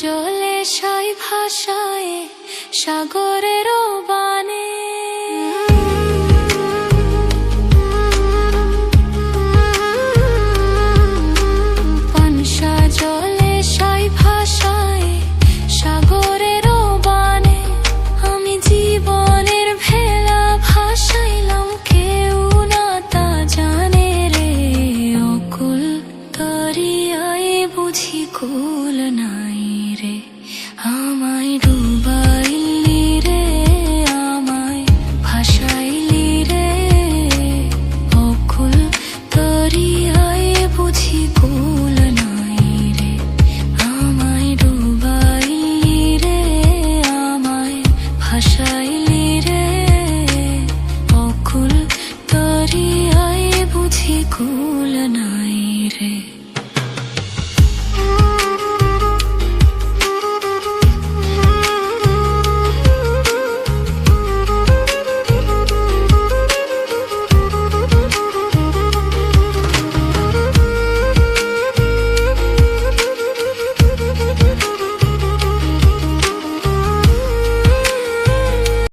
জলে সাই ভাষায় সাগরেরও বানে, পানসা জলে সাই ভাষায় সাগরেরও বানে। আমি জীবনের ভেলা ভাসাইলাম, কেউ না তা জানে রে। অকুল দরিয়ায় বুঝি কুল নাই।